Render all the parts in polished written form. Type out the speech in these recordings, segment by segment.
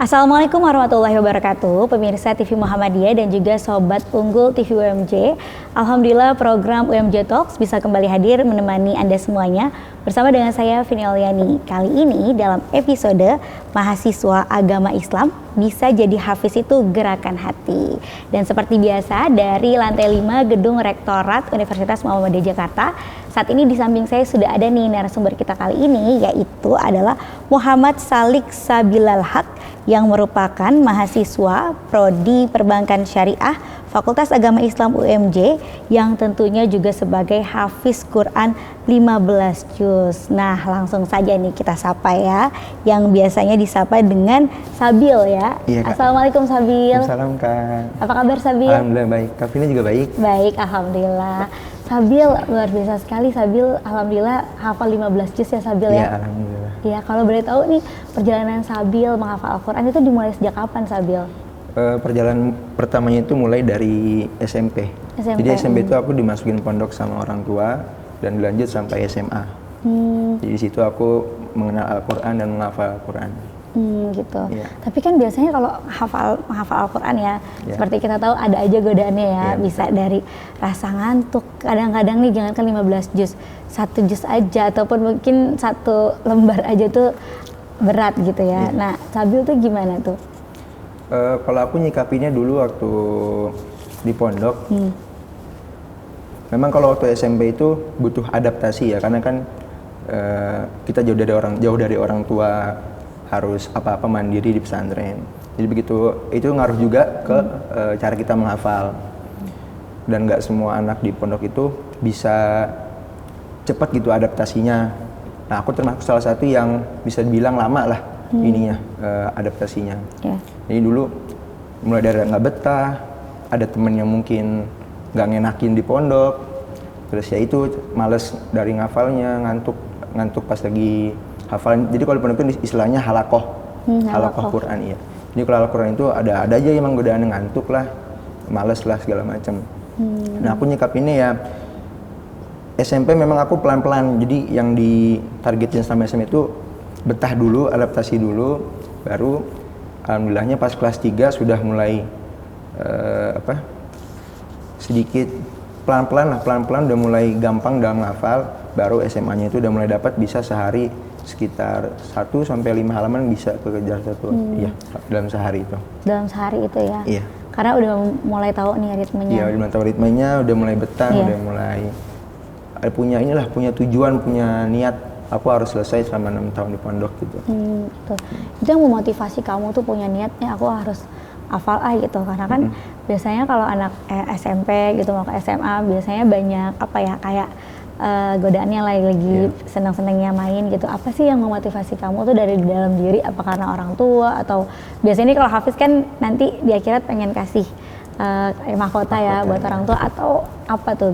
Assalamualaikum warahmatullahi wabarakatuh, pemirsa TV Muhammadiyah dan juga Sobat Unggul TV UMJ. Alhamdulillah program UMJ Talks bisa kembali hadir menemani Anda semuanya bersama dengan saya Vini Oliani. Kali ini dalam episode Mahasiswa Agama Islam Bisa Jadi Hafiz Itu Gerakan Hati. Dan seperti biasa dari lantai 5 Gedung Rektorat Universitas Muhammadiyah Jakarta, saat ini di samping saya sudah ada nih narasumber kita kali ini, yaitu adalah Muhammad Salik Sabilal Haq yang merupakan mahasiswa Prodi Perbankan Syariah Fakultas Agama Islam UMJ yang tentunya juga sebagai hafiz Quran 15 juz. Nah, langsung saja nih kita sapa ya, yang biasanya disapa dengan Sabil ya. Iya, Kak. Assalamualaikum Sabil. Assalamualaikum Kak. Apa kabar Sabil? Alhamdulillah baik. Kak Vini juga baik. Baik, alhamdulillah. Sabil luar biasa sekali. Sabil alhamdulillah hafal 15 juz ya Sabil ya. Iya, alhamdulillah. Ya, kalau boleh tahu nih perjalanan Sabil menghafal Al-Quran itu dimulai sejak kapan Sabil? Perjalanan pertamanya itu mulai dari SMP. Jadi SMP itu aku dimasukin pondok sama orang tua dan dilanjut sampai SMA. Jadi di situ aku mengenal Al-Quran dan menghafal Al-Quran. Gitu. Yeah. Tapi kan biasanya kalau menghafal Al-Quran ya, seperti kita tahu ada aja godaannya ya, bisa dari rasa ngantuk. Kadang-kadang nih jangankan 15 juz, 1 juz aja ataupun mungkin 1 lembar aja tuh berat gitu ya. Nah, Sabil tuh gimana tuh? Kalau aku nyikapinya dulu waktu di pondok, memang kalau waktu SMP itu butuh adaptasi ya, karena kan kita jauh dari orang tua, harus apa-apa mandiri di pesantren. Jadi begitu, itu ngaruh juga ke cara kita menghafal. Dan nggak semua anak di pondok itu bisa cepat gitu adaptasinya. Nah, aku termasuk salah satu yang bisa dibilang lama lah adaptasinya. Yeah. Jadi dulu mulai dari nggak betah, ada temen yang mungkin nggak ngenakin di pondok, terus ya itu males dari ngafalnya, ngantuk pas lagi hafalan. Jadi kalau di pondok itu istilahnya halakoh Quran ya. Jadi kalau Al-Quran itu ada aja emang godaan ngantuk lah, males lah segala macam. Nah, aku nyikapinnya ya SMP memang aku pelan-pelan. Jadi yang ditargetin sama SMP itu betah dulu, adaptasi dulu, baru alhamdulillahnya pas kelas 3 sudah mulai sedikit pelan-pelan udah mulai gampang dalam ngafal. Baru SMA-nya itu udah mulai dapat bisa sehari sekitar 1-5 halaman bisa kejar satu. Iya, dalam sehari itu. Dalam sehari itu ya? Iya. Karena udah mulai tahu nih ritmenya. Iya, udah mulai tahu ritmenya, udah mulai betah, udah mulai punya tujuan, punya niat. Aku harus selesai selama 6 tahun di pondok gitu. Betul. Itu yang memotivasi kamu tuh punya niatnya, aku harus hafal gitu. Karena kan biasanya kalau anak SMP gitu mau ke SMA biasanya banyak kayak godaannya lagi senang-senangnya main gitu. Apa sih yang memotivasi kamu tuh dari dalam diri? Apa karena orang tua atau biasanya kalau hafiz kan nanti di akhirat pengen kasih mahkota ya buat orang tua, atau apa tuh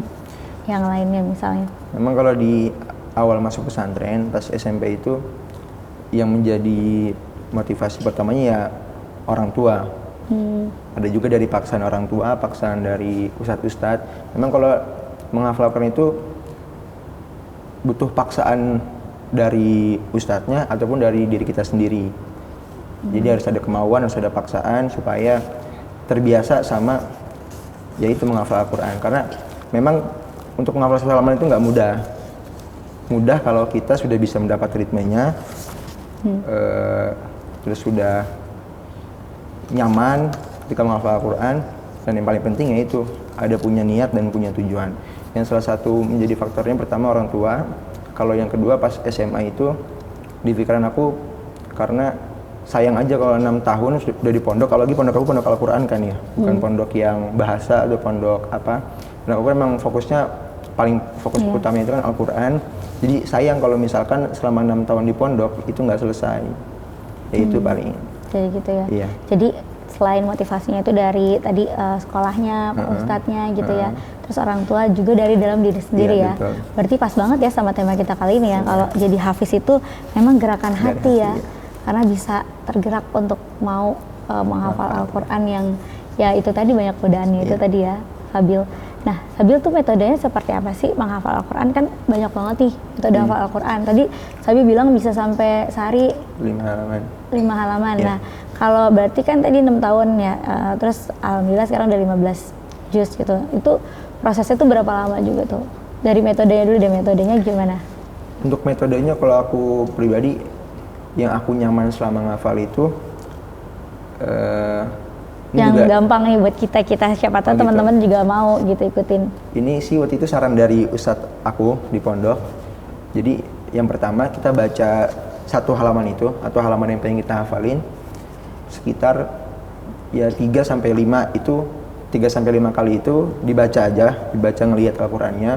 yang lainnya misalnya? Memang kalau di awal masuk pesantren pas SMP itu yang menjadi motivasi pertamanya ya orang tua. Ada juga dari paksaan orang tua, paksaan dari ustadz. Memang kalau menghafal Al-Quran itu butuh paksaan dari ustadznya ataupun dari diri kita sendiri. Jadi harus ada kemauan, harus ada paksaan supaya terbiasa sama yaitu menghafal Al-Quran. Karena memang untuk menghafal satu halaman itu nggak mudah. Mudah kalau kita sudah bisa mendapat ritmenya, terus sudah nyaman ketika menghafal Al-Quran, dan yang paling penting yaitu ada punya niat dan punya tujuan. Yang salah satu menjadi faktornya pertama orang tua. Kalau yang kedua pas SMA itu di pikiran aku, karena sayang aja kalau 6 tahun sudah di pondok, kalau lagi pondok aku pondok Al-Quran kan ya, bukan pondok yang bahasa atau pondok apa. Nah, aku memang fokus utamanya itu kan Al-Quran. Jadi sayang kalau misalkan selama 6 tahun di pondok itu nggak selesai. Ya itu paling. Jadi gitu ya. Iya. Jadi selain motivasinya itu dari tadi sekolahnya, ustadznya gitu ya. Terus orang tua juga dari dalam diri sendiri ya. Betul. Berarti pas banget ya sama tema kita kali ini ya. Kalau jadi hafiz itu memang gerakan hati ya. Karena bisa tergerak untuk mau menghafal Al-Quran yang ya itu tadi banyak godaannya itu tadi ya, Sabil. Nah, Sabil tuh metodenya seperti apa sih menghafal Al-Quran? Kan banyak banget nih metode hafal Al-Quran. Tadi Sabil bilang bisa sampai sehari 5 halaman. 5 halaman. Nah, Kalau berarti kan tadi 6 tahun ya, terus alhamdulillah sekarang udah 15 juz gitu. Itu prosesnya tuh berapa lama juga tuh? Dari metodenya dulu deh, metodenya gimana? Untuk metodenya kalau aku pribadi, yang aku nyaman selama ngafal itu, yang juga gampang nih buat kita siapa tahu teman-teman juga mau gitu ikutin. Ini sih waktu itu saran dari ustadz aku di pondok. Jadi yang pertama kita baca satu halaman itu atau halaman yang pengen kita hafalin sekitar ya 3 sampai 5 itu 3 sampai 5 kali itu dibaca aja, dibaca ngelihat Al-Qur'annya.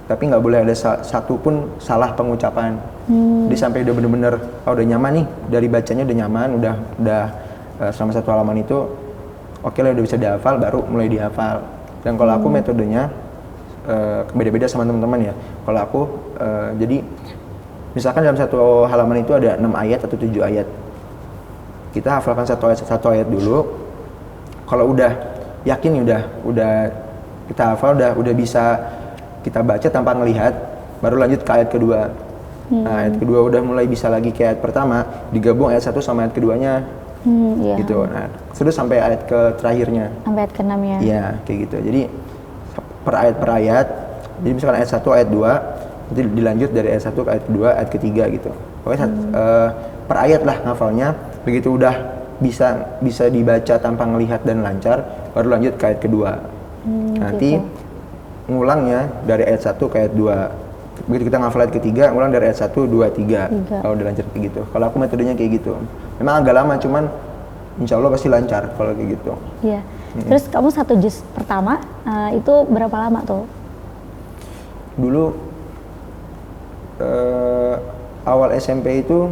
Tapi nggak boleh ada satu pun salah pengucapan. Jadi sampai udah bener-bener udah nyaman nih, dari bacanya udah nyaman, udah selama satu halaman itu oke lah udah bisa dihafal, baru mulai dihafal. Dan kalau aku metodenya beda-beda sama teman-teman ya. Kalau aku jadi misalkan dalam satu halaman itu ada 6 ayat atau 7 ayat. Kita hafalkan satu ayat dulu. Kalau udah yakin udah kita hafal, udah bisa kita baca tanpa ngelihat, baru lanjut ke ayat kedua. Nah, ayat kedua udah mulai bisa lagi ke ayat pertama, digabung ayat 1 sama ayat keduanya. Gitu. Nah, terus sampai ayat ke terakhirnya. Sampai ayat ke-6 ya. Iya, kayak gitu. Jadi per ayat. Jadi misalkan ayat 1, ayat 2, nanti dilanjut dari ayat 1 ke ayat kedua, ayat ketiga gitu. Pokoknya per ayat lah ngafalnya. Begitu udah bisa dibaca tanpa ngelihat dan lancar, baru lanjut ke ayat kedua. Nanti gitu. ngulangnya dari ayat 1 ke ayat 2. Begitu kita ngafal ayat ketiga, ngulang dari ayat 1, 2, 3. Kalau udah lancar kayak gitu. Kalau aku metodenya kayak gitu. Memang agak lama, cuman insya Allah pasti lancar kalau kayak gitu. Iya. Terus kamu satu juz pertama itu berapa lama tuh? Dulu awal SMP itu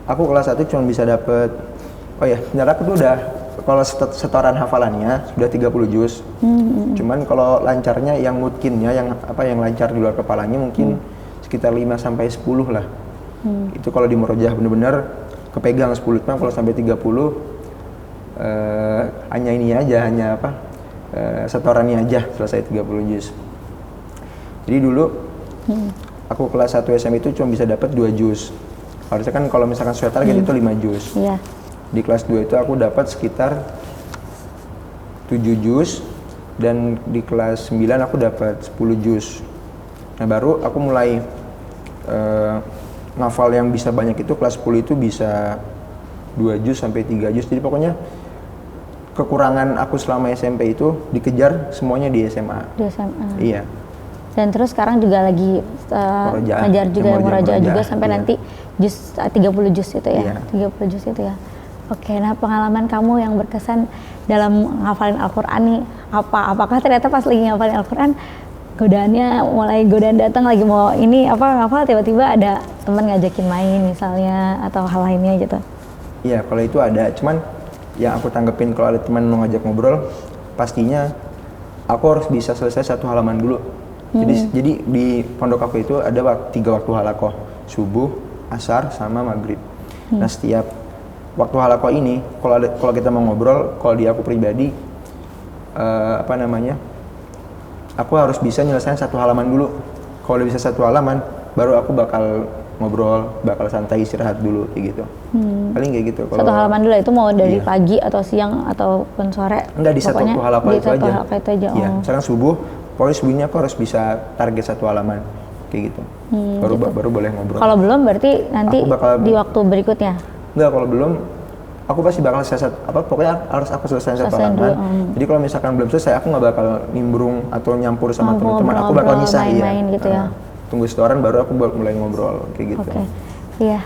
aku kelas 1 cuma bisa dapet, sebenarnya aku tuh udah kalau setoran hafalannya sudah 30 juz. Cuman kalau lancarnya yang mutkinnya yang lancar di luar kepalanya mungkin sekitar 5 sampai 10 lah. Itu kalau di murojaah bener-bener kepegang 10. Kalau sampai 30 hanya ini aja, setorannya aja selesai 30 juz. Jadi dulu aku kelas 1 SMP itu cuma bisa dapat 2 juz. Harusnya kan kalau misalkan sesuai target itu 5 juz. Iya. Di kelas 2 itu aku dapat sekitar 7 juz, dan di kelas 9 aku dapat 10 juz. Nah, baru aku mulai ngafal yang bisa banyak itu kelas 10 itu bisa 2 juz sampai 3 juz. Jadi pokoknya kekurangan aku selama SMP itu dikejar semuanya di SMA. Di SMA. Iya. Dan terus sekarang juga lagi ngajar juga murojaah juga sampai nanti juz 30 juz itu ya. Iya. 30 juz itu ya. Oke, nah pengalaman kamu yang berkesan dalam ngafalin Al-Qur'an nih apakah ternyata pas lagi ngafalin Al-Qur'an godaan datang lagi mau ngafal tiba-tiba ada teman ngajakin main misalnya atau hal lainnya gitu? Iya, kalau itu ada, cuman yang aku tanggepin kalau ada teman mau ngajak ngobrol, pastinya aku harus bisa selesai satu halaman dulu. Jadi di pondok aku itu ada 3 waktu halakoh, subuh, asar, sama maghrib. Nah, setiap waktu halakoh ini, kalau kita mau ngobrol, kalau di aku pribadi, aku harus bisa nyelesain satu halaman dulu. Kalau udah bisa satu halaman, baru aku bakal ngobrol, bakal santai istirahat dulu kayak gitu. Paling kayak gitu. Satu halaman dulu itu mau dari pagi atau siang ataupun sore? Enggak, di satu halakoh itu aja. Iya, Oh. misalkan pokoknya subuhnya aku harus bisa target satu halaman kayak gitu. Baru boleh ngobrol. Kalau belum berarti nanti di waktu berikutnya? Enggak, kalau belum aku pasti bakal selesai pokoknya harus aku selesai satu halaman. Jadi kalau misalkan belum selesai, aku nggak bakal nimbrung atau nyampur sama teman-teman, aku bakal nyisah gitu ya. Tunggu setoran baru aku mulai ngobrol kayak gitu. Iya,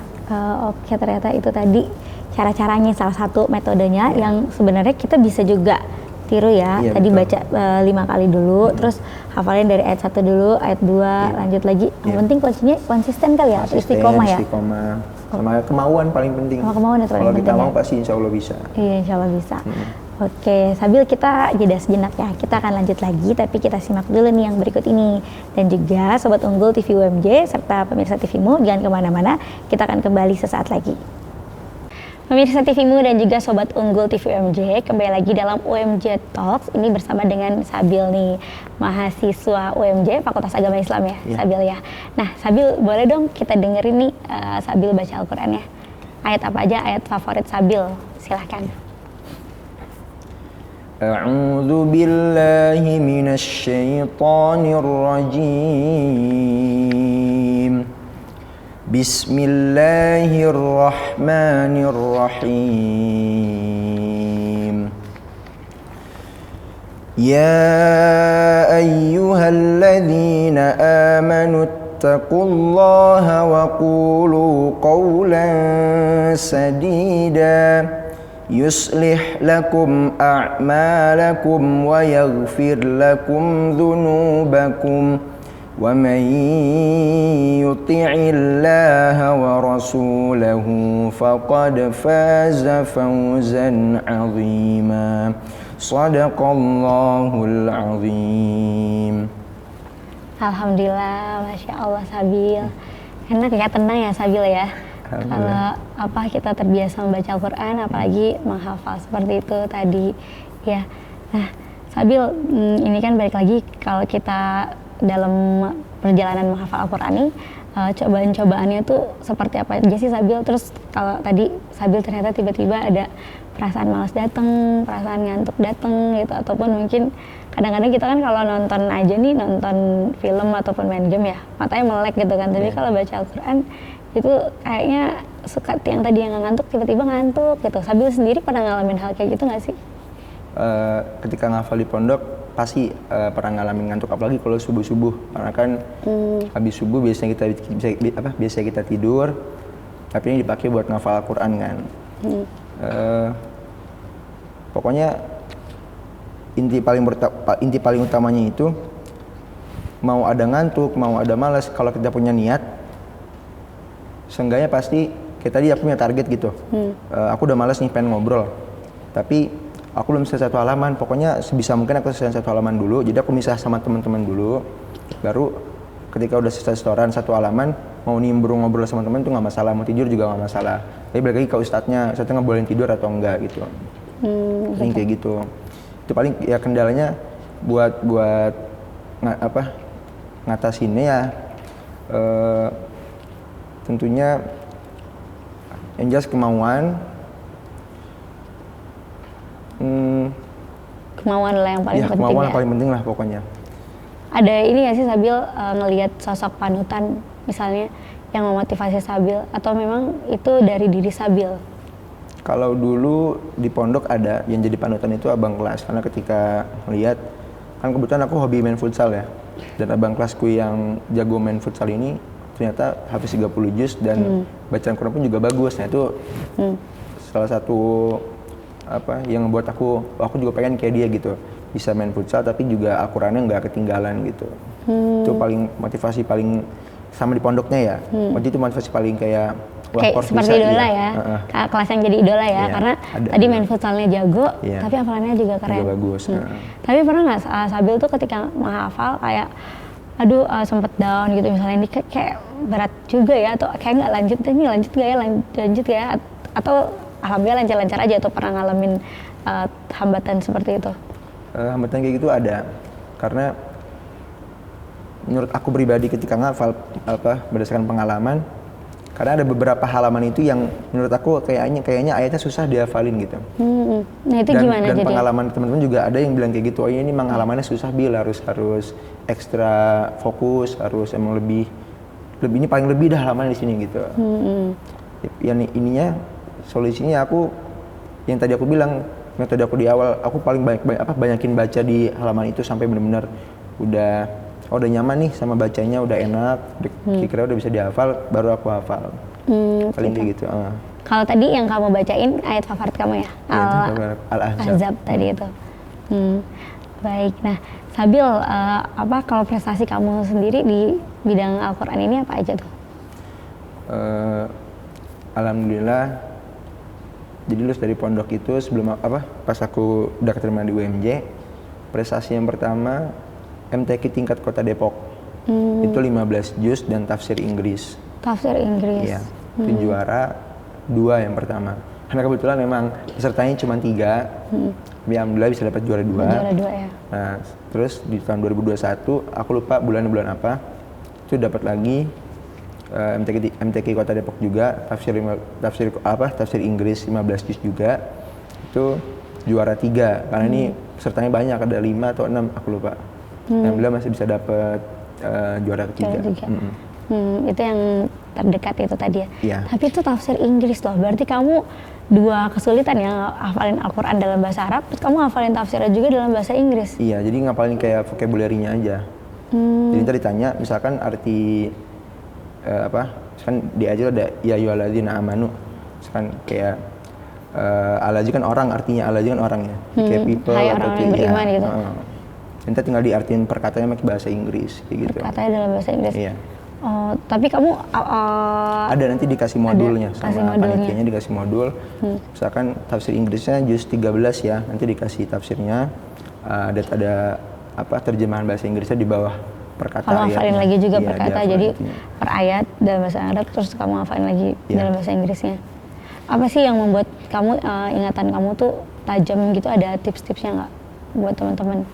oke, ternyata itu tadi cara-caranya, salah satu metodenya yang sebenarnya kita bisa juga tiru ya. Iya, tadi betul. baca 5 kali dulu, terus hafalin dari ayat 1 dulu, ayat 2, lanjut lagi. Yang penting kuncinya konsisten kali ya, istiqomah ya. Sama kemauan paling penting. Sama kemauan itu paling Kalau penting. kita mau pasti insya Allah bisa. Iya, insya Allah bisa. Oke, sambil kita jeda sejenak ya, kita akan lanjut lagi, tapi kita simak dulu nih yang berikut ini. Dan juga Sobat Unggul TV UMJ, serta pemirsa TVmu, jangan kemana-mana, kita akan kembali sesaat lagi. Pemirsa TVmu dan juga Sobat Unggul TV UMJ, kembali lagi dalam UMJ Talks, ini bersama dengan Sabil nih, mahasiswa UMJ, Fakultas Agama Islam ya, Sabil ya. Nah, Sabil, boleh dong kita dengerin nih Sabil baca Al-Qur'an ya. Ayat apa aja, ayat favorit Sabil? Silahkan. A'udzu billahi minasy syaithanir rajim. Bismillahirrahmanirrahim. Ya ayyuhalladzina amanu ittaqullaha wa qulu qawlan sadida yuslih lakum a'malakum wa yaghfir lakum dhunubakum wa man yuti'illaha wa rasulahu faqad faza fawzan 'azima. Shadaqallahul 'azim. Alhamdulillah, Masya Allah Sabil. Enak ya, tenang ya Sabil ya. Kalau kita terbiasa membaca Al-Quran, apalagi menghafal seperti itu tadi ya. Nah Sabil, ini kan balik lagi kalau kita dalam perjalanan menghafal Al-Quran ini, cobaan-cobaannya tuh seperti apa aja sih Sabil? Terus kalau tadi Sabil ternyata tiba-tiba ada perasaan malas datang, perasaan ngantuk datang gitu, ataupun mungkin kadang-kadang kita kan kalau nonton aja nih, nonton film ataupun main game ya, matanya melek gitu kan. Tapi kalau baca Al-Quran itu kayaknya suka yang tadi yang ngantuk tiba-tiba ngantuk gitu. Sabil sendiri pernah ngalamin hal kayak gitu nggak sih? Ketika ngafal di pondok pasti pernah ngalamin ngantuk, apalagi kalau subuh-subuh, karena kan habis subuh biasanya kita tidur, tapi ini dipakai buat ngafal Al-Quran kan. Pokoknya inti paling utamanya itu, mau ada ngantuk, mau ada malas, kalau kita punya niat, seenggaknya pasti kayak tadi aku punya target gitu. Aku udah malas nih pengen ngobrol, tapi aku belum selesai satu halaman. Pokoknya sebisa mungkin aku selesai satu halaman dulu, jadi aku misah sama teman-teman dulu, baru ketika udah selesai setoran satu halaman, mau nimbrung ngobrol sama teman tuh nggak masalah, mau tidur juga nggak masalah. Tapi balik lagi ke ustadznya nggak bolehin tidur atau enggak gitu. Paling kayak gitu. Itu paling ya kendalanya buat ngatasinnya ya, tentunya yang jelas kemauan. Kemauan lah yang paling penting. Kemauan paling penting lah pokoknya. Ada ini nggak sih Sabil, ngelihat sosok panutan misalnya yang memotivasi Sabil, atau memang itu dari diri Sabil? Kalau dulu di pondok ada yang jadi panutan itu abang kelas, karena ketika melihat, kan kebetulan aku hobi main futsal ya, dan abang kelasku yang jago main futsal ini ternyata hafiz 30 juz dan bacaan Quran pun juga bagus. Nah itu salah satu yang membuat aku juga pengen kayak dia gitu, bisa main futsal tapi juga Al-Qurannya nggak ketinggalan gitu. Itu paling motivasi paling sama di pondoknya ya. Waktu itu motivasi paling kayak seperti idola ya, kelas yang jadi idola ya, karena tadi main futsalnya jago, tapi hafalannya juga keren. Juga bagus. Tapi pernah nggak Sabil tuh ketika menghafal kayak, sempet down gitu misalnya, ini kayak berat juga ya, atau kayak nggak lanjut ya, atau alhamdulillah lancar-lancar aja, atau pernah ngalamin hambatan seperti itu? Hambatan kayak gitu ada, karena menurut aku pribadi ketika ngafal berdasarkan pengalaman, karena ada beberapa halaman itu yang menurut aku kayaknya ayatnya susah dihafalin gitu. Nah itu gimana dan jadi? Pengalaman teman-teman juga ada yang bilang kayak gitu, oh ini memang halamannya susah Bil, harus ekstra fokus, harus emang lebih ini paling lebih dah halaman di sini gitu. Yang ininya solusinya yang tadi aku bilang, metode aku di awal, aku paling banyakin baca di halaman itu sampai benar-benar udah nyaman nih sama bacanya, udah enak, kira-kira udah bisa dihafal, baru aku hafal. Paling kayak gitu. Kalau tadi yang kamu bacain ayat favorit kamu ya? Al-Ahzab tadi itu. Baik, nah Sabil, kalau prestasi kamu sendiri di bidang Al-Quran ini apa aja tuh? Alhamdulillah, jadi lulus dari pondok itu pas aku udah keterima di UMJ, prestasi yang pertama MTQ tingkat Kota Depok. Itu 15 juz dan tafsir Inggris. Tafsir Inggris. Iya. Itu juara 2 yang pertama. Karena kebetulan memang pesertanya cuma 3. Alhamdulillah bisa dapat juara 2. Juara 2 ya. Nah, terus di tahun 2021, aku lupa bulan apa, itu dapat lagi MTQ Kota Depok juga, tafsir Inggris 15 juz juga. itu juara 3 karena ini pesertanya banyak, ada 5 atau 6 aku lupa. Alhamdulillah masih bisa dapat juara ketiga. Itu yang terdekat itu tadi ya. Iya. Tapi itu tafsir Inggris loh. Berarti kamu dua kesulitan ya, hafalin Al-Quran dalam bahasa Arab, terus kamu hafalin tafsirnya juga dalam bahasa Inggris. Iya, jadi ngapalin kayak vocabulary-nya aja. Jadi ntar ditanya, misalkan arti misalkan di aja ada ya ayyuhalladzina amanu. Misalkan kayak alaji kan orang, artinya alaji kan orang ya. Kayak people Hai atau orang yang beriman gitu. Nanti tinggal diartiin perkataannya pakai bahasa Inggris kayak gitu. Perkataannya dalam bahasa Inggris. Iya. Oh, tapi kamu ada nanti dikasih modulnya sama panitianya, dikasih modul. Misalkan tafsir Inggrisnya juz 13 ya, nanti dikasih tafsirnya, ada terjemahan bahasa Inggrisnya di bawah perkataan. Kamu hafalin lagi juga iya, perkata, jadi per ayat dalam bahasa Arab, terus kamu hafalin lagi dalam bahasa Inggrisnya. Apa sih yang membuat kamu ingatan kamu tuh tajam gitu? Ada tips-tipsnya nggak buat teman-teman?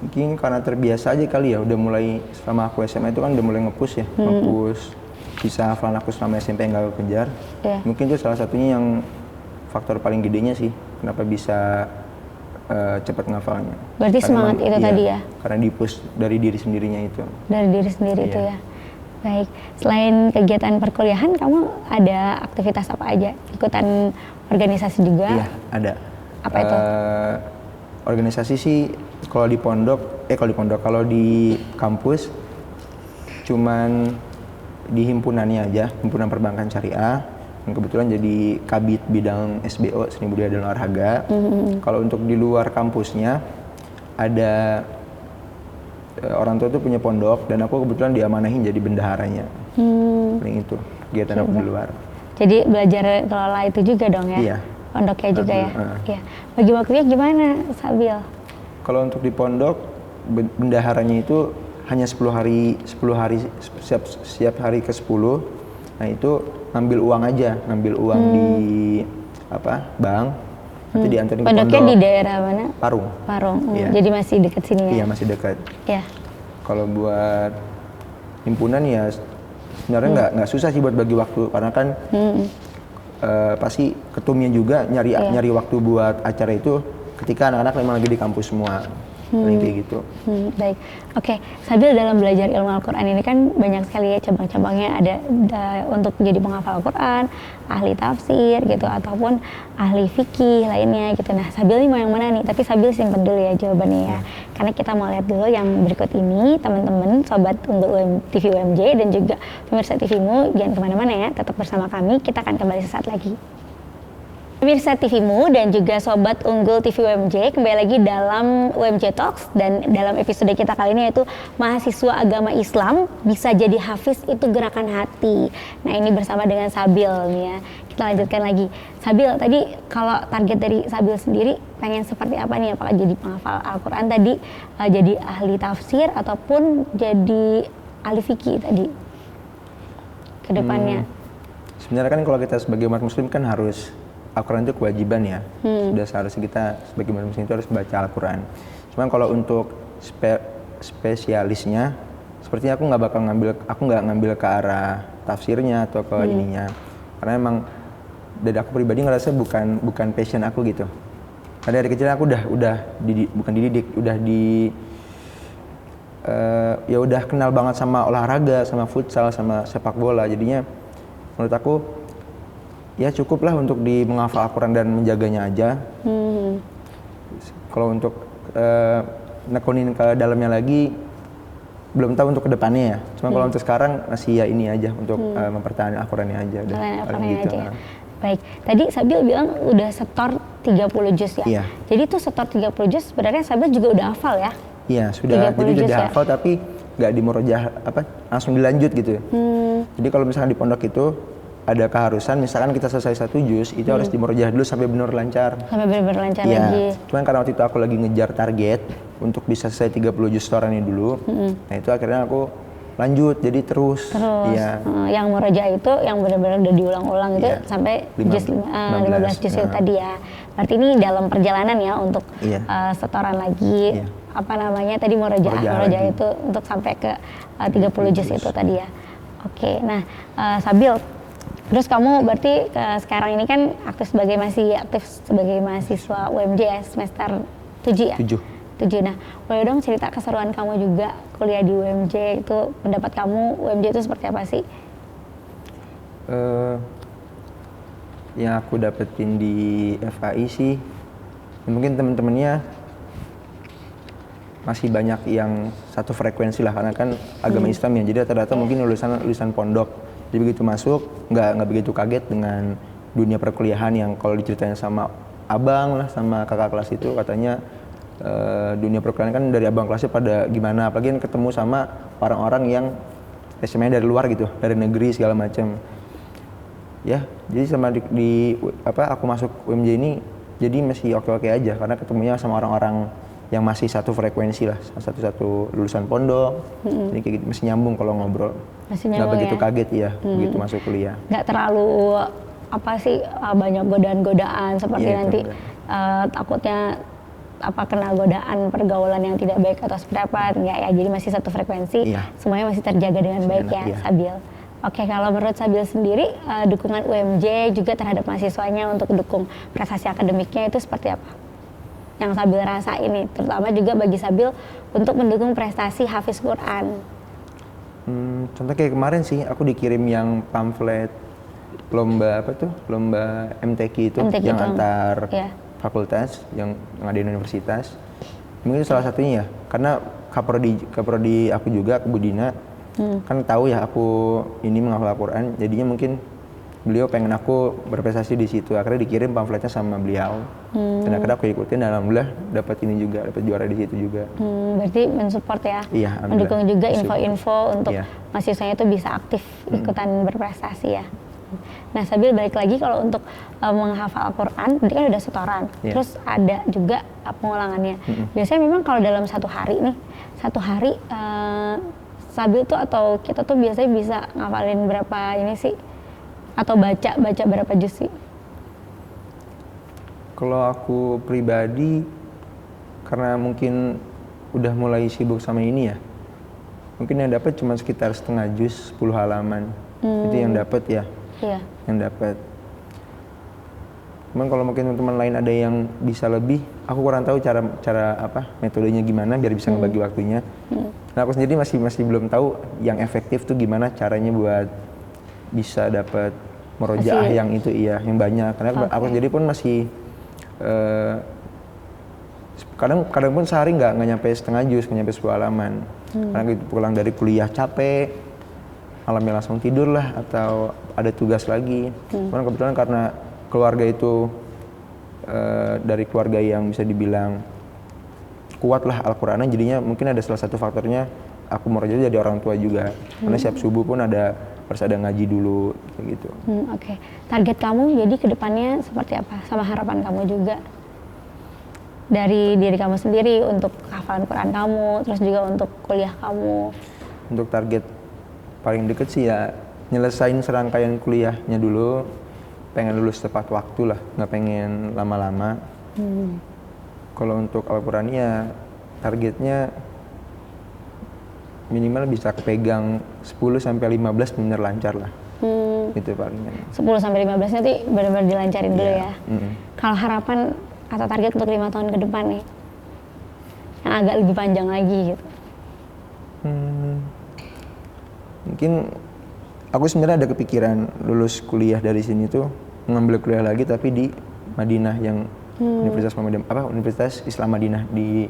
Mungkin karena terbiasa aja kali ya, udah mulai selama aku SMA itu kan udah mulai nge-push ya, nge-push bisa hafalan aku selama SMP nggak kekejar. Mungkin itu salah satunya yang faktor paling gedenya sih, kenapa bisa cepat ngafalnya. Berarti karena semangat itu tadi ya? Karena di-push dari diri sendirinya itu. Dari diri sendiri itu ya. Baik, selain kegiatan perkuliahan, kamu ada aktivitas apa aja? Ikutan organisasi juga? Iya, ada. Apa itu? Organisasi sih kalau di kampus cuman di himpunannya aja, himpunan perbankan syariah, yang kebetulan jadi kabid bidang SBO, seni budaya dan olahraga. Kalau untuk di luar kampusnya ada orang tua tuh punya pondok dan aku kebetulan diamanahin jadi bendaharanya. Paling itu kegiatan aku di luar. Jadi belajar kelola itu juga dong ya? Iya. Pondoknya juga ya? Iya. Bagi waktunya gimana, Sabil? Kalau untuk di pondok, bendaharanya itu hanya 10 hari setiap hari ke 10. Nah itu ngambil uang aja, ngambil uang di bank, nanti diantarin ke pondok. Pondoknya di daerah mana? Parung. Iya. Jadi masih dekat sini ya? Iya, masih dekat. Iya. Kalau buat himpunan ya sebenarnya nggak susah sih buat bagi waktu, karena kan pasti ketumnya juga nyari waktu buat acara itu ketika anak-anak memang lagi di kampus semua. Paling kayak gitu. Baik, oke. Sabil dalam belajar ilmu Al-Quran ini kan banyak sekali ya cabang-cabangnya, ada untuk jadi penghafal Al-Quran, ahli tafsir gitu, ataupun ahli fikih lainnya gitu. Nah, Sabil ini mau yang mana nih? Tapi Sabil simpen dulu ya jawabannya ya. Karena kita mau lihat dulu yang berikut ini, teman-teman, sobat Unggul TV UMJ dan juga pemirsa TVmu, jangan kemana-mana ya, tetap bersama kami, kita akan kembali sesaat lagi. Pemirsa TVmu dan juga Sobat Unggul TV UMJ, kembali lagi dalam UMJ Talks, dan dalam episode kita kali ini yaitu mahasiswa agama Islam bisa jadi hafiz itu gerakan hati. Nah ini bersama dengan Sabil nih ya, kita lanjutkan lagi. Sabil, tadi kalau target dari Sabil sendiri pengen seperti apa nih? Apakah jadi penghafal Al-Quran tadi, jadi ahli tafsir, ataupun jadi ahli fikih tadi ke depannya? Sebenarnya kan kalau kita sebagai umat muslim kan harus, Al-Quran itu kewajiban ya, sudah seharusnya kita sebagai umat muslim itu harus baca Al-Quran. Cuman kalau untuk spesialisnya, sepertinya aku nggak ngambil ke arah tafsirnya atau ke ininya, karena emang dari aku pribadi ngerasa bukan passion aku gitu. Karena dari kecil aku udah kenal banget sama olahraga, sama futsal, sama sepak bola. Jadinya menurut aku ya cukuplah untuk di menghafal Al-Quran dan menjaganya aja. Kalau untuk nekunin ke dalamnya lagi, belum tahu untuk kedepannya ya. Cuma kalau untuk sekarang masih ya ini aja, untuk mempertahankan Al-Qurannya aja. Al-Qurannya gitu. Aja ya. Baik, tadi Sabil bilang udah setor 30 juz ya? Iya. Jadi tuh setor 30 juz sebenarnya Sabil juga udah hafal ya? Iya, sudah. Jadi udah hafal tapi nggak dimurojah langsung dilanjut gitu. Jadi kalau misalkan di pondok itu ada keharusan, misalkan kita selesai 1 juz, itu harus dimurojah dulu sampai benar lancar. Sampai benar lancar ya. lagi. Cuman karena waktu itu aku lagi ngejar target untuk bisa selesai 30 juz setorannya dulu, nah itu akhirnya aku lanjut, jadi terus. Ya. Yang murojah itu yang benar-benar udah diulang-ulang itu sampai 15 juz itu tadi ya. Berarti ini dalam perjalanan ya untuk setoran lagi. Apa namanya tadi murojah itu untuk sampai ke 30 juz itu tadi ya. Oke, nah Sabil, Terus kamu berarti sekarang ini kan masih aktif sebagai mahasiswa UMJ ya, semester 7 ya? 7. 7. Nah, boleh dong cerita keseruan kamu juga kuliah di UMJ itu, pendapat kamu UMJ itu seperti apa sih? Yang aku dapetin di FAI sih, mungkin temen-temennya masih banyak yang satu frekuensi lah, karena kan agama Islam ya, jadi rata-rata mungkin lulusan pondok. Jadi begitu masuk nggak begitu kaget dengan dunia perkuliahan yang kalau diceritain sama abang lah sama kakak kelas itu katanya dunia perkuliahan kan dari abang kelasnya pada gimana, apalagi kan ketemu sama orang-orang yang SMA dari luar gitu, dari negeri segala macam. Ya, jadi sama aku masuk UMJ ini jadi masih oke-oke aja karena ketemunya sama orang-orang yang masih satu frekuensi lah, satu lulusan pondok, jadi kayak gitu, masih nyambung kalau ngobrol, nggak begitu kaget ya, begitu masuk kuliah. Nggak terlalu banyak godaan-godaan seperti nanti takutnya kena godaan pergaulan yang tidak baik atau seperti apa, enggak ya, jadi masih satu frekuensi, semuanya masih terjaga dengan baik ya, Sabil. Oke, kalau menurut Sabil sendiri, dukungan UMJ juga terhadap mahasiswanya untuk dukung prestasi akademiknya itu seperti apa? Yang Sabil rasa ini, terutama juga bagi Sabil untuk mendukung prestasi Hafiz Quran. Contoh kayak kemarin sih, aku dikirim yang pamflet lomba MTQ itu, yang antar fakultas, yang ada di universitas. Mungkin itu salah satunya ya, karena kaprodi aku juga, Budina, kan tahu ya aku ini menghafal Al-Quran, jadinya mungkin beliau pengen aku berprestasi di situ, akhirnya dikirim pamfletnya sama beliau, dan akhirnya aku ikutin, dan alhamdulillah dapat juara di situ juga. Berarti mensupport ya, iya, mendukung juga info-info untuk mahasiswanya itu bisa aktif ikutan berprestasi ya. Nah, Sabil balik lagi kalau untuk menghafal Al-Quran, berarti kan udah setoran, terus ada juga pengulangannya. Biasanya memang kalau dalam satu hari Sabil tuh atau kita tuh biasanya bisa ngafalin berapa ini sih? Atau baca berapa juz sih? Kalau aku pribadi, karena mungkin udah mulai sibuk sama ini ya, mungkin yang dapat cuma sekitar setengah juz, 10 halaman. Itu yang dapat ya. Iya. Yang dapat. Cuman kalau mungkin teman-teman lain ada yang bisa lebih, aku kurang tahu cara metodenya gimana biar bisa ngebagi waktunya. Nah, aku sendiri masih belum tahu yang efektif tuh gimana caranya buat bisa dapat murojaah yang itu yang banyak, karena aku sendiri pun masih kadang pun sehari nggak nyampe setengah juz, nggak nyampe 10 halaman, karena gitu pulang dari kuliah capek, malamnya langsung tidur lah atau ada tugas lagi. Cuman kebetulan karena keluarga itu dari keluarga yang bisa dibilang kuat lah Al-Qur'annya, jadinya mungkin ada salah satu faktornya aku murojaah jadi orang tua juga, karena siap subuh pun harus ada ngaji dulu gitu. Oke. Target kamu jadi kedepannya seperti apa? Sama harapan kamu juga dari diri kamu sendiri untuk hafalan Quran kamu, terus juga untuk kuliah kamu. Untuk target paling deket sih ya nyelesain serangkaian kuliahnya dulu, pengen lulus tepat waktu lah, nggak pengen lama-lama. Kalau untuk Al-Quran ya targetnya minimal bisa kepegang 10-15 bener lancar lah. Itu palingan. 10-15 nanti benar-benar dilancarin dulu ya. Kalau harapan atau target untuk 5 tahun ke depan nih, yang agak lebih panjang lagi gitu. Mungkin aku sebenarnya ada kepikiran lulus kuliah dari sini tuh mengambil kuliah lagi tapi di Madinah, yang Universitas Islam Madinah di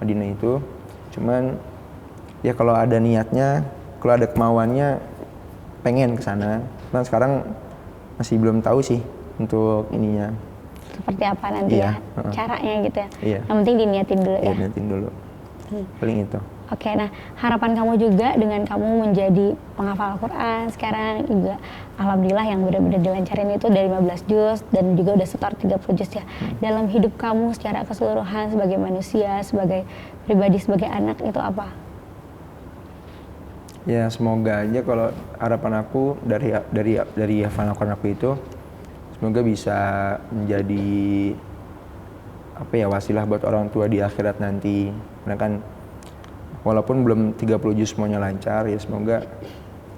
Madinah itu. Cuman ya kalau ada niatnya, kalau ada kemauannya pengen ke sana. Cuman sekarang masih belum tahu sih untuk ininya. Seperti apa nanti caranya gitu ya. Yang penting diniatin dulu ya. Diniatin dulu. Paling itu. Oke, nah harapan kamu juga dengan kamu menjadi penghafal Al-Quran sekarang juga alhamdulillah yang benar-benar dilancarin itu dari 15 juz dan juga udah setor 30 juz ya. Dalam hidup kamu secara keseluruhan sebagai manusia, sebagai pribadi, sebagai anak itu apa? Ya semoga aja kalau harapan aku dari hafalan Al-Quran aku itu semoga bisa menjadi wasilah buat orang tua di akhirat nanti. Karena kan walaupun belum 30 juz semuanya lancar, ya semoga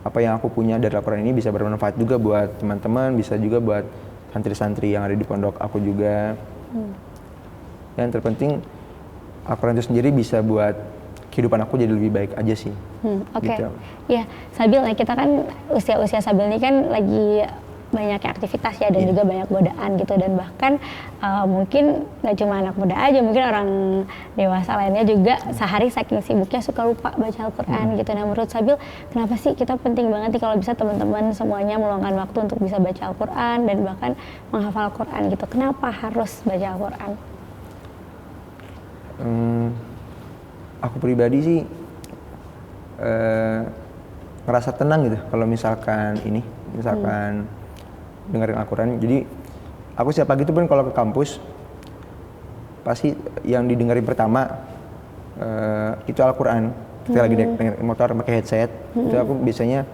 apa yang aku punya dari Al-Quran ini bisa bermanfaat juga buat teman-teman, bisa juga buat santri-santri yang ada di pondok aku juga. Yang terpenting Al-Quran itu sendiri bisa buat kehidupan aku jadi lebih baik aja sih. Oke. Gitu. Ya, Sabil, nah kita kan usia Sabil ini kan lagi banyak aktivitas ya dan juga banyak godaan gitu, dan bahkan mungkin nggak cuma anak muda aja, mungkin orang dewasa lainnya juga sehari saking sibuknya suka lupa baca Al-Quran gitu. Nah, menurut Sabil, kenapa sih kita penting banget nih kalau bisa teman-teman semuanya meluangkan waktu untuk bisa baca Al-Quran dan bahkan menghafal Al-Quran gitu? Kenapa harus baca Al-Quran? Aku pribadi sih ngerasa tenang gitu kalau misalkan dengerin Al-Quran. Jadi aku setiap pagi itu pun kalau ke kampus pasti yang didengerin pertama itu Al-Quran. Ketika lagi naik motor pakai headset, itu aku biasanya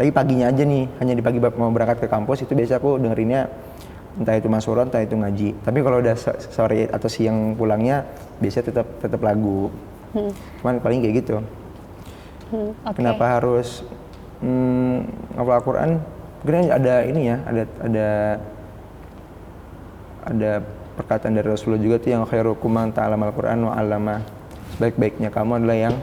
tapi paginya aja nih, hanya di pagi mau berangkat ke kampus itu biasa aku dengerinnya entah itu masuron, entah itu ngaji. Tapi kalau udah sore atau siang pulangnya biasanya tetap lagu. Cuman paling kayak gitu. Okay. Kenapa harus ngapal Al-Quran? Mungkin ada ini ya, ada perkataan dari Rasulullah juga tuh yang khairukum man ta'allama Al-Quran wa 'allama. Sebaik-baiknya kamu adalah yang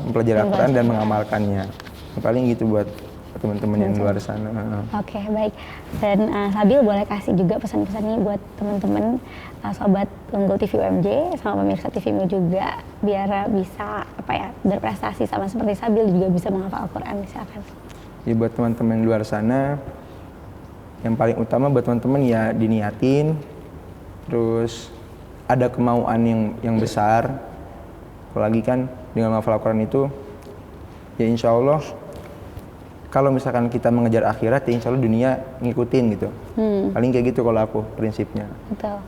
mempelajari Al-Quran dan mengamalkannya. Paling gitu buat teman-teman yang di luar sana. Oke, baik. Dan Sabil boleh kasih juga pesan-pesan nih buat teman-teman sobat Unggul TV UMJ sama pemirsa TVmu juga biar bisa berprestasi sama seperti Sabil juga bisa menghafal Al-Quran, misalkan. Ya buat teman-teman di luar sana, yang paling utama buat teman-teman ya diniatin, terus ada kemauan yang besar. Apalagi kan dengan menghafal Al-Quran itu ya insya Allah kalau misalkan kita mengejar akhirat ya insya Allah dunia ngikutin gitu. Paling kayak gitu kalau aku prinsipnya. Betul.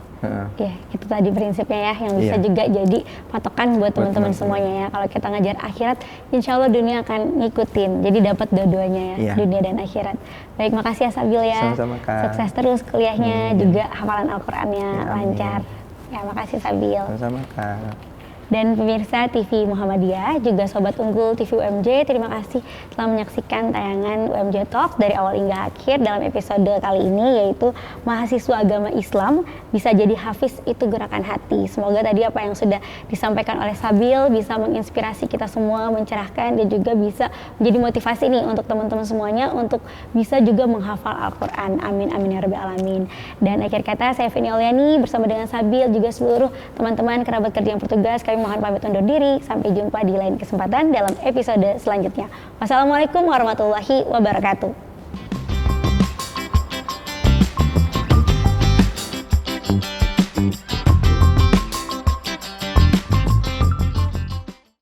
Ya, itu tadi prinsipnya ya yang bisa juga jadi patokan buat teman-teman semuanya ya. Kalau kita ngejar akhirat, insya Allah dunia akan ngikutin. Jadi dapat dua-duanya ya, dunia dan akhirat. Baik, makasih ya Sabil ya. Sama-sama, Kak. Sukses terus kuliahnya, juga hafalan Al-Qurannya lancar. Ya, makasih Sabil. Sama-sama, Kak. Dan pemirsa TV Muhammadiyah, juga Sobat Unggul TV UMJ, terima kasih telah menyaksikan tayangan UMJ Talk dari awal hingga akhir dalam episode kali ini, yaitu mahasiswa agama Islam bisa jadi hafiz itu gerakan hati. Semoga tadi apa yang sudah disampaikan oleh Sabil bisa menginspirasi kita semua, mencerahkan, dan juga bisa menjadi motivasi nih untuk teman-teman semuanya untuk bisa juga menghafal Al-Quran. Amin, amin ya rabbal alamin. Dan akhir kata, saya Vini Oliani bersama dengan Sabil, juga seluruh teman-teman kerabat kerja yang bertugas, kami mohon pamit undur diri. Sampai jumpa di lain kesempatan dalam episode selanjutnya. Wassalamualaikum warahmatullahi wabarakatuh.